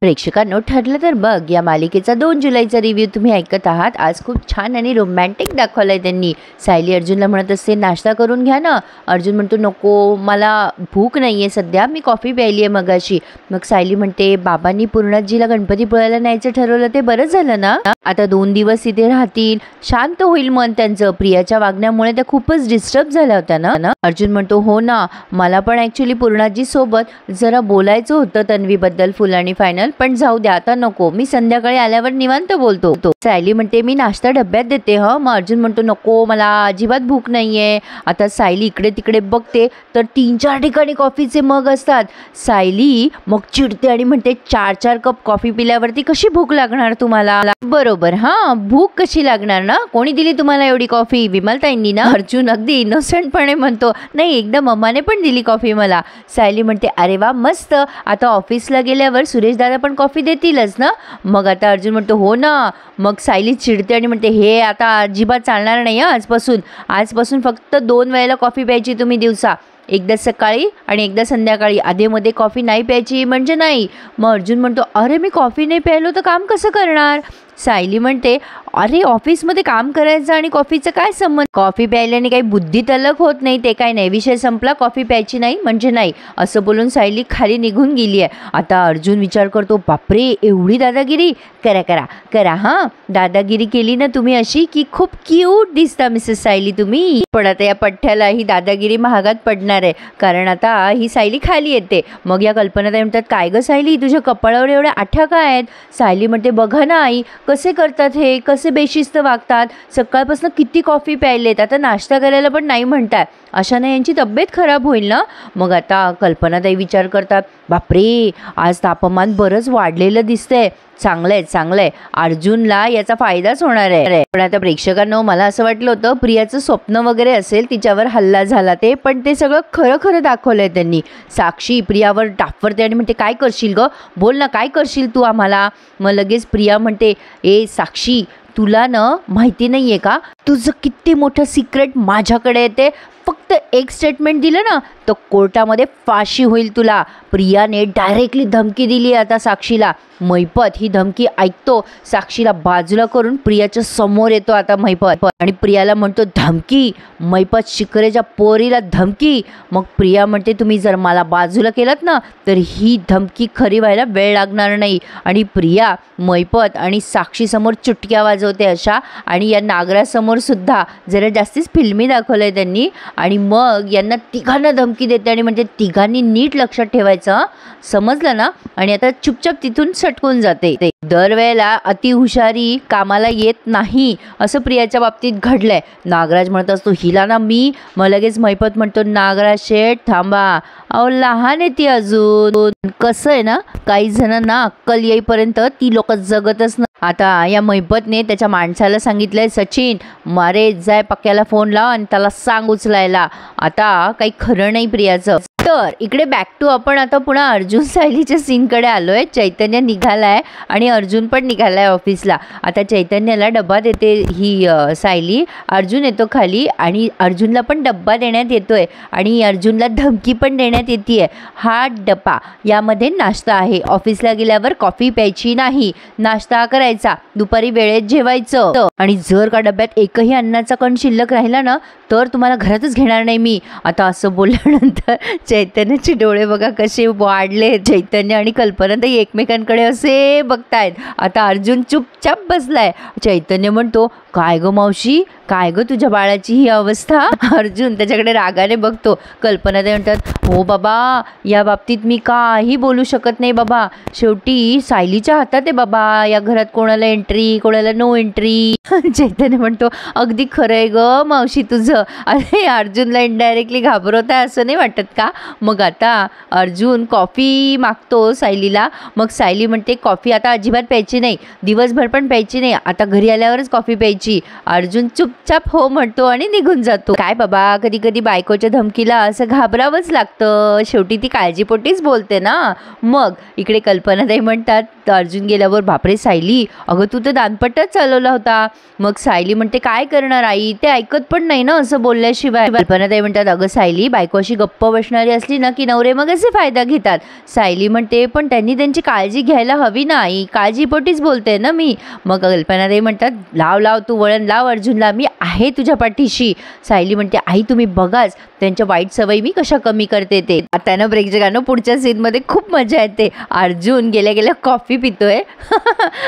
प्रेक्षकांनो, ठरलं तर बघ या मालिकेचा 2 जुलैचा रिव्ह्यू तुम्ही ऐकत आहात। आज खूप छान आणि रोमॅन्टिक दाखवलंय त्यांनी। सायली अर्जुनला म्हणत असते नाश्ता करून घ्या ना। अर्जुन म्हणतो नको, मला भूक नाहीये सध्या, मी कॉफी प्यायली आहे मगाशी। मग सायली म्हणते बाबांनी पूर्णाजीला गणपतीपुळ्याला न्यायचं ठरवलं ते बरं झालं ना, आता 2 दिवस इथे राहतील, शांत होईल मन त्यांचं। प्रियाच्या वागण्यामुळे त्या खूपच डिस्टर्ब झाल्या होत्या ना। अर्जुन म्हणतो हो ना, मला पण ॲक्च्युली पूर्णाजी सोबत जरा बोलायचं होतं तन्वीबद्दल फुल आणि फायनल, पण जाऊ द्या आता नको, मी संध्याकाळी आल्यावर निवांत बोलतो। सायली म्हणते मी नाश्ता डब्यात देते ह। मग अर्जुन म्हणतो नको, मला अजिबात भूक नाहीये। आता सायली इकडे तिकडे बघते तर 3-4 ठिकाणी कॉफीचे मग असतात। सायली मग चिडते आणि म्हणते 4-4 कप कॉफी पिल्यावरती कशी भूक लागणार तुम्हाला? बरोबर, हा भूक कशी लागणार ना, कोणी दिली तुम्हाला एवढी कॉफी? विमलताईंनी ना। अर्जुन अगदी इनोसंटपणे म्हणतो नाही, एकदा मम्माने पण दिली कॉफी मला। सायली म्हणते अरे वा मस्त, आता ऑफिसला गेल्यावर सुरेश दादा पण कॉफी देतीलच ना। मग आता अर्जुन म्हणतो हो ना। मग सायली चिडते आणि म्हणते हे आता अजिबात चालणार नाही, आजपासून फक्त 2 वेळेला कॉफी प्यायची तुम्ही दिवसा, एकदा सकाळी आणि एकदा संध्याकाळी, आधेमध्ये कॉफी नाही प्यायची म्हणजे नाही। मग अर्जुन म्हणतो अरे मी कॉफी नाही प्यायलो तर काम कसं करणार? सायली म्हणते अरे ऑफिसमध्ये काम करायचं आणि कॉफीचं काय संबंध? कॉफी प्यायल्याने काही बुद्धी तलक होत नाही, ते काय नाही, विषय संपला, कॉफी प्यायची नाही म्हणजे नाही, असं बोलून सायली खाली निघून गेली आहे। आता अर्जुन विचार करतो बापरे एवढी दादागिरी, करा हां, दादागिरी केली ना तुम्ही अशी की खूप क्यूट दिसता मिसेस सायली तुम्ही। पण आता या पठ्ठ्याला ही दादागिरी महागात पडणार आहे, कारण आता ही सायली खाली येते। मग या कल्पनाताई म्हणतात काय ग सायली, तुझ्या कपाळावर एवढ्या आठ्या काय आहेत? सायली म्हणते बघा ना आई, कसे करतात हे, कसे बेशिस्त वागतात, सकाळपासून किती कॉफी प्यायलेत, आता नाश्ता करायला पण नाही म्हणतात, अशाने यांची तब्येत खराब होईल ना। मग आता कल्पनाताई विचार करतात बापरे आज तापमान बरंच वाढलेलं दिसतंय, चांगलंय, अर्जुनला याचा फायदाच होणार आहे। पण आता प्रेक्षकांनो, मला असं वाटलं होतं प्रियाचं स्वप्न वगैरे असेल, तिच्यावर हल्ला झाला ते, पण ते सगळं खरं दाखवलंय त्यांनी। साक्षी प्रियावर डाफरते आणि म्हणते काय करशील ग, बोल ना काय करशील तू आम्हाला? मग लगेच प्रिया म्हणते ए साक्षी, तुला ना माहिती नाहीये का, तुझं किती मोठं सिक्रेट माझ्याकडे येते, फक्त एक स्टेटमेंट दिलं ना तर कोर्टामध्ये फाशी होईल तुला। प्रियाने डायरेक्टली धमकी दिली आता साक्षीला। मैपत ही धमकी ऐकतो, साक्षीला बाजूला करून प्रियाच्या समोर येतो आता मैपत आणि प्रियाला म्हणतो धमकी, मैपत शिकरेच्या पोरीला धमकी। मग प्रिया म्हणते तुम्ही जर मला बाजूला केलात ना तर ही धमकी खरी व्हायला वेळ लागणार नाही। आणि प्रिया मैपत आणि साक्षी समोर चुटक्या वाजवते अशा, आणि या नागरासमोर सुद्धा जरा जास्तीच फिल्मी दाखवलंय त्यांनी। आणि मग यांना तिघांना धमकी देते आणि म्हणजे तिघांनी नीट लक्षात ठेवायचं, समजलं ना? आणि आता चुपचाप तिथून सटकून जाते। दरवेळेला अतिहुशारी कामाला येत नाही, असं प्रियाच्या बाबतीत घडलंय। नागराज म्हणत असतो हिला ना मी, मग लगेच मैपत म्हणतो नागराज शेठ थांबा, अहो लहान आहे ती अजून। कसं आहे ना, काही जणांना अक्कल येईपर्यंत ती लोक जगतच नाही। आता या मैपतने त्याच्या माणसाला सांगितलंय सचिन मारे जाय पक्क्याला फोन लाव आणि त्याला सांग उचलायला। आता काही खरं नाही प्रियाचं। तर इकडे बॅक टू आपण आता पुन्हा अर्जुन सायलीच्या सीनकडे आलोय। चैतन्य निघालाय आणि अर्जुन पण निघालाय ऑफिसला। आता चैतन्याला डब्बा देते ही सायली, अर्जुन येतो खाली आणि अर्जुनला पण डब्बा देण्यात येतोय आणि अर्जुनला धमकी पण देण्यात येते, हा डब्बा यामध्ये नाश्ता आहे, ऑफिसला गेल्यावर कॉफी प्यायची नाही, नाश्ता करायचा, दुपारी वेळेत जेवायचं, आणि जर का डब्यात एकही अन्नाचा कण शिल्लक राहिला ना तर तुम्हाला घरातच घेणार नाही मी। आता असं बोलल्यानंतर चैतन्याचे डोळे बघा कसे वाढले, चैतन्य आणि कल्पनाताई एकमेकांकडे असे बघतायत। आता अर्जुन चुपचाप बसलाय। चैतन्य म्हणतो काय ग मावशी, काय ग तुझ्या बाळाची ही अवस्था? अर्जुन त्याच्याकडे रागाने बघतो। कल्पनाताई म्हणतात हो बाबा, या बाबतीत मी काही बोलू शकत नाही बाबा, शेवटी सायलीच्या हातात आहे बाबा, या घरात कोणाला एंट्री कोणाला नो एंट्री। चैतन्य म्हणतो अगदी खरंय ग मावशी तुझं, अरे अर्जुनला इनडायरेक्टली घाबरवत आहे असं नाही वाटत का? मग आता अर्जुन कॉफी मागतो सायलीला। मग सायली म्हणते कॉफी आता अजिबात प्यायची नाही, दिवसभर पण प्यायची नाही, आता घरी आल्यावरच कॉफी प्यायची घ्यायची. अर्जुन चुपचाप हो म्हणतो आणि निघून जातो. काय बाबा, कधी कधी बायकोच्या धमकीला असं घाबरावंच लागतं, शेवटी ती काळजीपोटीच बोलते ना. मग इकडे कल्पनाताई म्हणतात अर्जुन गेल्यावर, बापरे सायली, अगं तू तर दानपट्टाच चालवला होता. मग सायली म्हणते काय करणार आई, ते ऐकत पण नाही ना असं बोलल्याशिवाय. कल्पनाताई म्हणतात अगं सायली, बायको अशी गप्प बसणारी असली ना की नवरे मग असे फायदा घेतात. सायली म्हणते पण त्यांनी त्यांची काळजी घ्यायला हवी ना आई, काळजीपोटीच बोलते ना मी. मग कल्पनाताई म्हणतात लाव तू वळण लाव अर्जुनला, मी आहे तुझ्या पाठीशी. सायली म्हणते आई तुम्ही बघाच त्यांच्या वाईट सवयी मी कशा कमी करते ते. आता ना प्रेक्षकांनो पुढच्या सीनमध्ये खूप मजा येते. अर्जुन गेल्या गेल्या कॉफी पितोय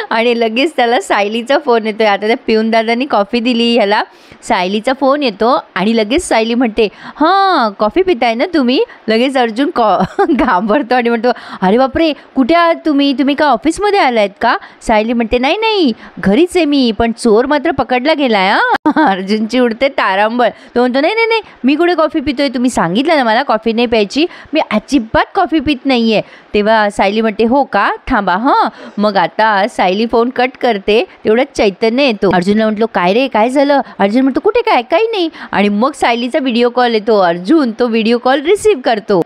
आणि लगेच त्याला सायलीचा फोन येतोय. आता त्या पिऊन दादांनी कॉफी दिली ह्याला. सायलीचा फोन येतो आणि लगेच सायली म्हणते हां कॉफी पिताय ना तुम्ही. लगेच अर्जुन घाबरतो आणि म्हणतो अरे बापरे कुठे आहात तुम्ही का ऑफिसमध्ये आलायत का. सायली म्हणते नाही घरीच आहे मी, पण चोर मात्र पकडला गेलाय. अर्जुनची उडते तारांबळ. तो म्हणतो नाही मी कुठे कॉफी पितोय, तुम्ही सांगितलं ना मला कॉफी नाही प्यायची, मी अजिबात कॉफी पित नाहीये. तेव्हा सायली म्हणते हो का, थांबा हां. मग आता सायली फोन कट करते, तेवढ्यात चैतन्य येतो. अर्जुनला म्हटलो काय रे काय झालं. अर्जुन म्हणतो कुठे काय, काही नाही. आणि मग सायलीचा व्हिडिओ कॉल येतो. अर्जुन तो व्हिडिओ कॉल रिसीव्ह करतो.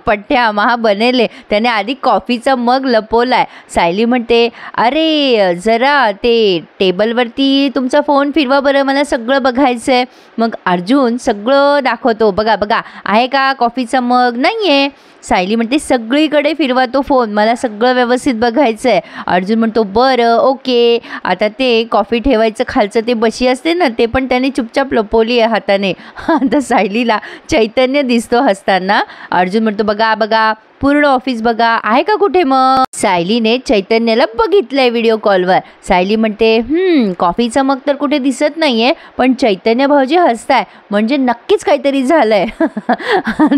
पठ्ठ्या महा बनेले, त्याने आधी कॉफीचा मग लपवलाय. सायली म्हणते अरे जरा ते टेबलवरती तुमचा फोन फिरवा बरं, मला सगळं बघायचंय. मग अर्जुन सगळं दाखवतो, बघा आहे का कॉफीचा मग, नाहीये. सायली म्हणते सगळीकडे फिरवा तो फोन, मला सगळं व्यवस्थित बघायचंय. अर्जुन म्हणतो बरं ओके. आता ते कॉफी ठेवायचं खालचं ते बशी असते ना, ते पण त्याने चुपचाप लपवली आहे हाताने. आता सायलीला चैतन्य दिसतो हसताना. अर्जुन म्हणतो बघा पूर्ण ऑफिस बघा, आहे का कुठे. मग सायलीने चैतन्याला बघितलंय व्हिडिओ कॉलवर. सायली म्हणते कॉफीचा मग तर कुठे दिसत नाहीये, पण चैतन्य भाऊजी हसताय म्हणजे नक्कीच काहीतरी झालंय.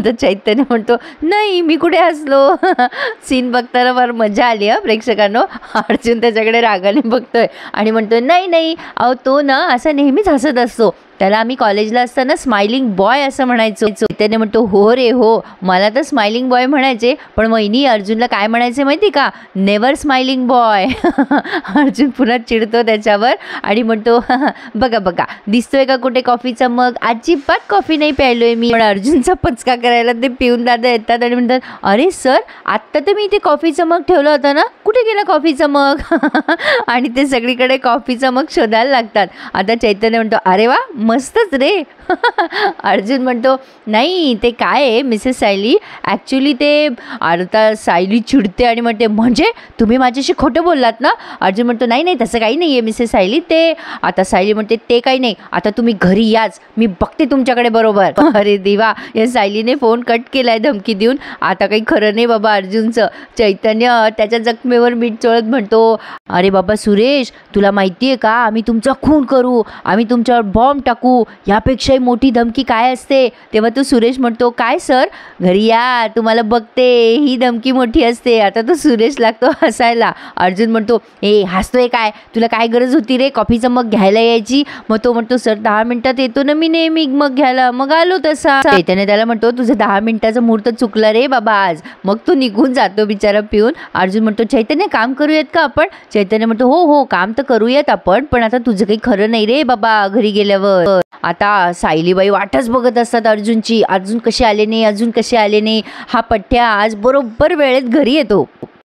तर चैतन्य म्हणतो नाही मी कुठे हसलो. सीन बघताना फार मजा आली प्रेक्षकांनो. अर्जुन त्याच्याकडे रागाने बघतोय आणि म्हणतोय नाही अहो तो ना असा नेहमीच हसत असतो, त्याला आम्ही कॉलेजला असताना स्माइलिंग बॉय असं म्हणायचो. चैतन्य म्हणतो हो रे हो, मला तर स्माइलिंग बॉय म्हणायचे, पण वहिनी अर्जुनला काय म्हणायचे माहिती का, नेवर स्माइलिंग बॉय. अर्जुन पुन्हा चिडतो त्याच्यावर आणि म्हणतो बघा दिसतोय का कुठे कॉफीचा मग, अजिबात कॉफी नाही प्यायलोय मी. पण अर्जुनचा पचका करायला ते पिऊन दादा येतात आणि म्हणतात अरे सर आत्ता तर मी इथे कॉफीचा मग ठेवला होता ना, कुठे गेला कॉफीचा मग. आणि ते सगळीकडे कॉफीचा मग शोधायला लागतात. आता चैतन्य म्हणतो अरे वा मस्तच रे. अर्जुन म्हणतो नाही ते काय आहे मिसेस सायली, ॲक्च्युली ते. आता सायली चिडते आणि म्हणते म्हणजे तुम्ही माझ्याशी खोटं बोललात ना. अर्जुन म्हणतो नाही तसं काही नाही आहे मिसेस सायली ते. आता सायली म्हणते ते काही नाही, आता तुम्ही घरी याच, मी बघते तुमच्याकडे बरोबर. अरे देवा, या सायलीने फोन कट केलाय धमकी देऊन. आता काही खरं नाही बाबा अर्जुनचं. चैतन्य त्याच्या जखमेवर मीठ चोळत म्हणतो अरे बाबा सुरेश, तुला माहिती आहे का आम्ही तुमचा खून करू, आम्ही तुमच्यावर बॉम्ब टाकू, यापेक्षाही मोठी धमकी काय असते. तेव्हा तो सुरेश म्हणतो काय सर, घरी या तुम्हाला बघते, ही धमकी मोठी असते. आता तो सुरेश लागतो हसायला. अर्जुन म्हणतो हसतोय काय, तुला काय गरज होती रे कॉफीचं मग घ्यायला यायची. मग तो म्हणतो सर 10 मिनिटात येतो ना मी नेहमी मग घ्यायला, मग आलो तसा. चैतन्य त्याला म्हणतो तुझं 10 मिनिटाचा मुहूर्त चुकला रे बाबा आज. मग तो निघून जातो बिचारा पिऊन. अर्जुन म्हणतो चैतन्य काम करूयात का आपण. चैतन्य म्हणतो हो काम तर करूयात आपण, पण आता तुझं काही खरं नाही रे बाबा घरी गेल्यावर. आता सायलीबाई वाटच बघत असतात अर्जुनची, अजून कसे आले नाही. हा पठ्ठ्या आज बरोबर वेळेत घरी येतो.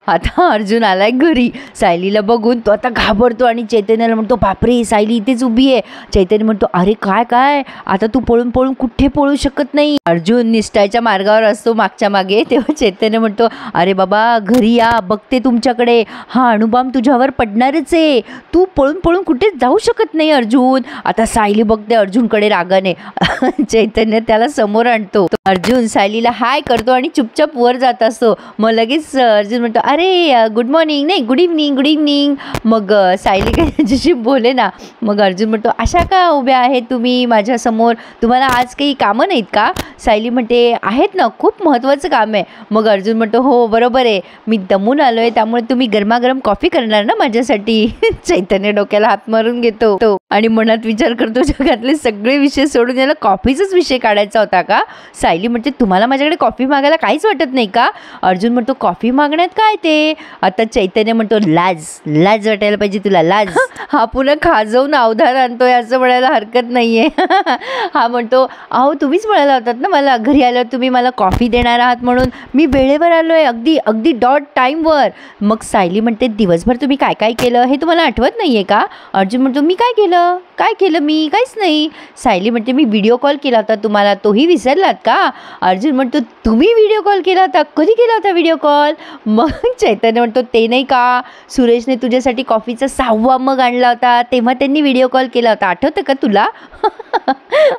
आता अर्जुन आलाय घरी. सायलीला बघून तो आता घाबरतो आणि चैतन्याला म्हणतो बापरे सायली इथेच उभी आहे. चैतन्य म्हणतो अरे काय आता तू पळून कुठे पळू शकत नाही. अर्जुन निष्ठाच्या मार्गावर असतो मागच्या मागे. तेव्हा चैतन्य म्हणतो अरे बाबा घरी या, बघते तुमच्याकडे, हा अणुबॉम्ब तुझ्यावर पडणारच आहे, तू पळून कुठे जाऊ शकत नाही अर्जुन. आता सायली बघते अर्जुनकडे रागाने. चैतन्य त्याला समोर आणतो. अर्जुन सायलीला हाय करतो आणि चुपचाप वर जात असतो. मग लगेच अर्जुन म्हणतो अरे गुड मॉर्निंग, नाही गुड इव्हनिंग. मग सायली काही त्याच्याशी बोले ना. मग अर्जुन म्हणतो अशा का उभ्या आहेत तुम्ही माझ्यासमोर, तुम्हाला आज काही कामं नाहीत का. सायली म्हणते आहेत ना, खूप महत्त्वाचं काम आहे. मग अर्जुन म्हणतो हो बरोबर आहे, मी दमून आलो आहे, त्यामुळे तुम्ही गरमागरम कॉफी करणार ना माझ्यासाठी. चैतन्य डोक्याला हात मारून घेतो आणि मनात विचार करतो जगातले सगळे विषय सोडून याला कॉफीचाच विषय काढायचा होता का. सायली म्हणते तुम्हाला माझ्याकडे कॉफी मागायला काहीच वाटत नाही का. अर्जुन म्हणतो कॉफी मागण्यात काय ते. आता चैतन्य म्हणतो लाज लाज वाटायला पाहिजे तुला लाज. हा पुन्हा खाजवून अवधान आणतोय असं म्हणायला हरकत नाहीये. हा म्हणतो अहो तुम्हीच म्हणाला होतात ना मला घरी आल्यावर तुम्ही मला कॉफी देणार आहात म्हणून, मी वेळेवर आलोय अगदी अगदी डॉट टाईमवर. मग सायली म्हणते दिवसभर तुम्ही काय काय केलं हे तुम्हाला आठवत नाहीये का? अर्जुन म्हणतो मी काय केलं मी काहीच नाही. सायली म्हणते मी व्हिडिओ कॉल केला होता तुम्हाला, तोही विसरलात का? अर्जुन म्हणतो तुम्ही व्हिडिओ कॉल केला होता, कधी केला होता व्हिडिओ कॉल? मग चैतन्य म्हणतो ते नाही का सुरेशने तुझ्यासाठी कॉफीचा 6वा मग आणला होता तेव्हा त्यांनी व्हिडिओ कॉल केला होता, आठवतं का तुला?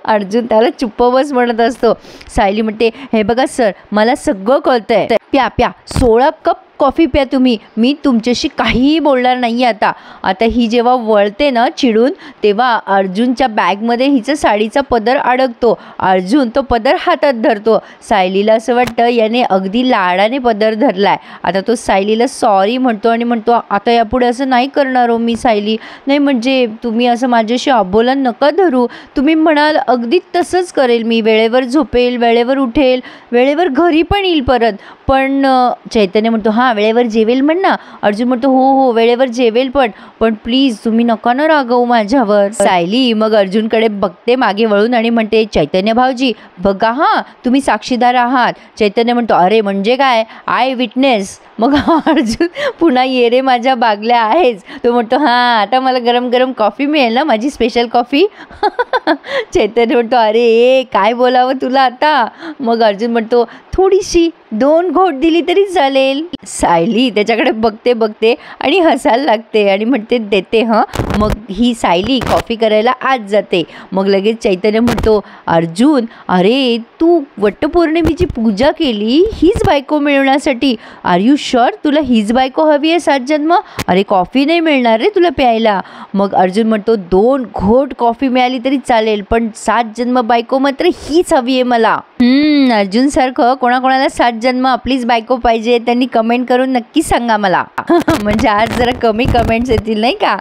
अर्जुन त्याला चुप्प बस म्हणत असतो. सायली म्हणते हे बघा सर मला सगळं कळतंय, प्या 16 कप कॉफी प्या तुम्ही, मी तुमच्याशी काहीही बोलणार नाही आता. आता ही जेव्हा वळते ना चिडून तेव्हा अर्जुनच्या बॅगमध्ये हिचं साडीचा पदर अडकतो. अर्जुन तो पदर हातात धरतो. सायलीला असं वाटतं याने अगदी लाडाने पदर धरलाय. आता तो सायलीला सॉरी म्हणतो आणि म्हणतो आता यापुढे असं नाही करणार हो मी सायली, नाही म्हणजे तुम्ही असं माझ्याशी अबोलन नका धरू, तुम्ही म्हणाल अगदी तसंच करेल मी, वेळेवर झोपेल, वेळेवर उठेल, वेळेवर घरी पण येईल परत. पण चैतन्य म्हणतो हां वेळेवर जेवेल म्हण ना. अर्जुन म्हणतो हो वेळेवर जेवेल पण प्लीज तुम्ही नका ना रागवू माझ्यावर. सायली मग अर्जुनकडे बघते मागे वळून आणि म्हणते चैतन्य भाऊजी बघा हां तुम्ही साक्षीदार आहात. चैतन्य म्हणतो अरे म्हणजे काय, आय विटनेस. मग अर्जुन पुन्हा ये रे माझ्या बागल्या आहेच. तो म्हणतो हां आता मला गरम गरम कॉफी मिळेल ना, माझी स्पेशल कॉफी. चैतन्य म्हणतो अरे काय बोलावं तुला आता. मग अर्जुन म्हणतो थोडीशी 2 घोट दिली तरी चालेल. सायली त्याच्याकडे बघते आणि हसायला लागते आणि म्हणते देते हं. मग ही सायली कॉफी करायला आत जाते. मग लगेच चैतन्य म्हणतो अर्जुन अरे तू वटपौर्णिमेची पूजा केली हीच बायको मिळवण्यासाठी, आर यू शुअर तुला हीच बायको हवी आहे 7 जन्म? अरे कॉफी नाही मिळणार रे तुला प्यायला. मग अर्जुन म्हणतो 2 घोट कॉफी मिळाली तरी चालेल पण 7 जन्म बायको मात्र हीच हवी आहे मला. अर्जुन सारखं कोणाकोणाला 7 जन्म आपलीच बायको पाहिजे त्यांनी कमेंट करून नक्की सांगा मला. म्हणजे आज जरा कमी कमेंट्स येतील नाही का.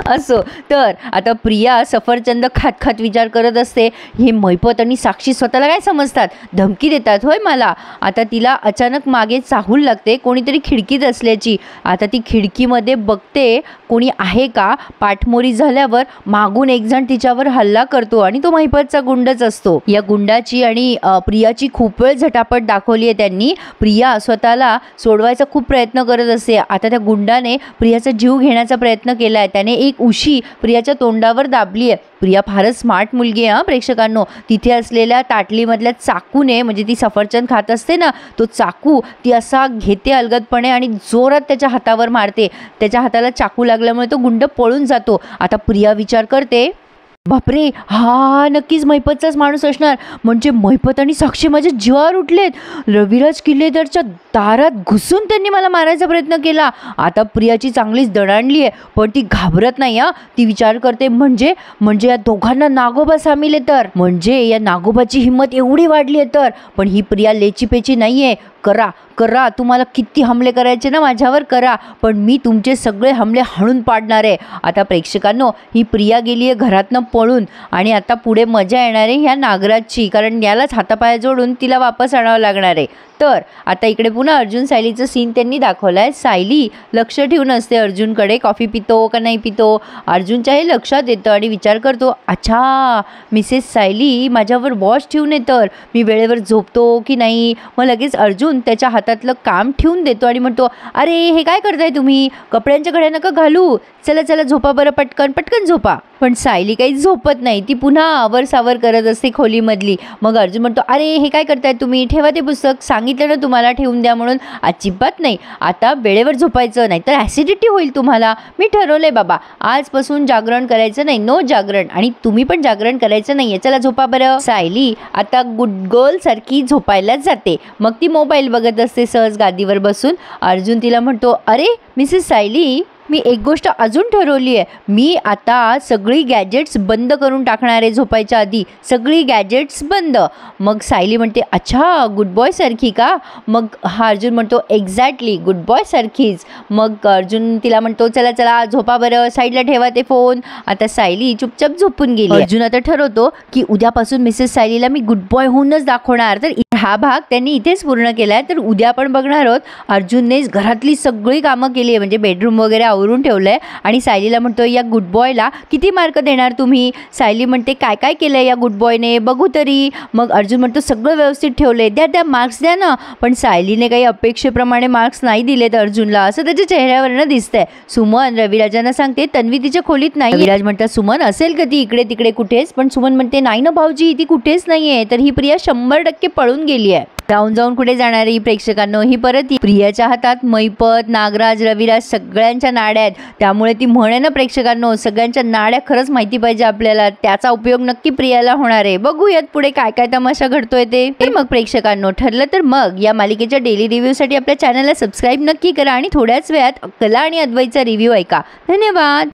असो तर आता प्रिया सफरचंद खात विचार करत असते हे मैपत आणि साक्षी स्वतःला काय समजतात, धमकी देतात होय मला. आता तिला अचानक मागे चाहूल लागते कोणीतरी खिडकीत असल्याची. आता ती खिडकीमध्ये बघते कोणी आहे का. पाठमोरी झाल्यावर मागून एक जण तिच्यावर हल्ला करतो आणि तो मैपतचा गुंडच असतो. या गुंडाची आणि प्रियाची खूप वेळ झटापट दाखवली आहे त्यांनी. प्रिया स्वतःला सोडवायचा खूप प्रयत्न करत असते. आता त्या गुंडाने प्रियाचा जीव घेण्याचा प्रयत्न केला आहे. त्याने एक उशी प्रियाच्या तोंडावर दाबली आहे. प्रिया फारच स्मार्ट मुलगी आहे प्रेक्षकांनो. तिथे असलेल्या ताटलीमधल्या चाकूने म्हणजे ती सफरचंद खात असते ना तो चाकू ती असा घेते अलगदपणे आणि जोरात त्याच्या हातावर मारते. त्याच्या हाताला चाकू लागल्यामुळे तो गुंड पळून जातो. आता प्रिया विचार करते बापरे हा नक्कीच मैपतचाच माणूस असणार, म्हणजे मैपत आणि साक्षी माझ्या जीवावर उठलेत. रविराज किल्लेदारच्या दारात घुसून त्यांनी मला मारायचा प्रयत्न केला. आता प्रियाची चांगलीच दणाणली आहे पण ती घाबरत नाही. ती विचार करते म्हणजे या दोघांना नागोबा सामील आहे तर, म्हणजे या नागोबाची हिंमत एवढी वाढली आहे तर. पण ही प्रिया लेचीपेची नाही आहे. करा तुम्हाला किती हमले करायचे ना माझ्यावर करा, पण मी तुमचे सगळे हमले हाणून पाडणार आहे. आता प्रेक्षकांनो ही प्रिया गेली आहे घरातनं पळून आणि आता पुढे मजा येणार आहे ह्या नागराजची, कारण यालाच हातापाया जोडून तिला वापस आणावं लागणार आहे. तर आता इकडे पुन्हा अर्जुन सायलीचं सीन त्यांनी दाखवलं आहे. सायली लक्ष ठेवून असते अर्जुनकडे, कॉफी पितो का नाही पितो. अर्जुनच्या हे लक्षात येतं आणि विचार करतो अच्छा मिसेस सायली माझ्यावर वॉच ठेवून तर मी वेळेवर झोपतो की नाही. मग लगेच अर्जुन त्याच्या हातातलं काम ठेवून देतो आणि म्हणतो अरे हे काय करताय तुम्ही, कपड्यांच्या घड्या नका घालू, चला झोपा बरं, पटकन झोपा. पण सायली काही झोपत नाही, ती पुन्हा आवरसावर करत असते खोलीमधली. मग अर्जुन म्हणतो अरे हे काय करताय तुम्ही, ठेवा ते पुस्तक, सांगितलं ना तुम्हाला ठेवून द्या म्हणून. अजिबात नाही, आता वेळेवर झोपायचं नाही तर ॲसिडिटी होईल तुम्हाला. मी ठरवलंय बाबा आजपासून जागरण करायचं नाही, नो जागरण, आणि तुम्ही पण जागरण करायचं नाहीये, चला झोपा बरं. सायली आता गुड गर्ल सारखी झोपायला जाते. मग ती मोबाईल बघत असते सहज गादीवर बसून. अर्जुन तिला म्हणतो अरे मिसेस सायली मी एक गोष्ट अजून ठरवली आहे, मी आता सगळी गॅजेट्स बंद करून टाकणार आहे झोपायच्या आधी, सगळी गॅजेट्स बंद. मग सायली म्हणते अच्छा गुड बॉय सारखी का. मग हा अर्जुन म्हणतो एक्झॅक्टली गुड बॉय सारखीच. मग अर्जुन तिला म्हणतो चला झोपा बरं, साईडला ठेवा ते फोन. आता सायली चुपचाप झोपून गेली. अर्जुन आता ठरवतो की उद्यापासून मिसेस सायलीला मी गुड बॉय होऊनच दाखवणार, तर हा भाग त्यांनी इथेच पूर्ण केला आहे. तर उद्या आपण बघणार आहोत अर्जुनने घरातली सगळी कामं केली आहे, म्हणजे बेडरूम वगैरे आवरून ठेवलं आहे आणि सायलीला म्हणतो या गुड बॉयला किती मार्क देणार तुम्ही. सायली म्हणते काय काय केलं आहे या गुड बॉयने बघू तरी. मग अर्जुन म्हणतो सगळं व्यवस्थित ठेवलं आहे, द्या मार्क्स द्या ना. पण सायलीने काही अपेक्षेप्रमाणे मार्क्स नाही दिलेत अर्जुनला, असं त्याच्या चेहऱ्यावरनं दिसतंय. सुमन रविराजांना सांगते तन्वी तिच्या खोलीत नाही. रविराज म्हणतात सुमन असेल का ती इकडे तिकडे कुठेच. पण सुमन म्हणते नाही ना भाऊजी ती कुठेच नाहीये. तर ही प्रिया 100% पळून गेली आहे. जाऊन कुठे जाणार ही प्रेक्षकांनो, ही परत प्रियाच्या हातात मैपत नागराज रविराज सगळ्यांच्या नाड्या आहेत. त्यामुळे ती म्हणे ना प्रेक्षकांनो सगळ्यांच्या नाड्या खरंच माहिती पाहिजे आपल्याला, त्याचा उपयोग नक्की प्रियाला होणार आहे. बघूयात पुढे काय काय तमाशा घडतोय ते. मग प्रेक्षकांनो ठरलं तर मग या मालिकेच्या डेली रिव्ह्यूसाठी आपल्या चॅनलला सबस्क्राईब नक्की करा आणि थोड्याच वेळात कला आणि अद्वैतचा रिव्ह्यू ऐका. धन्यवाद.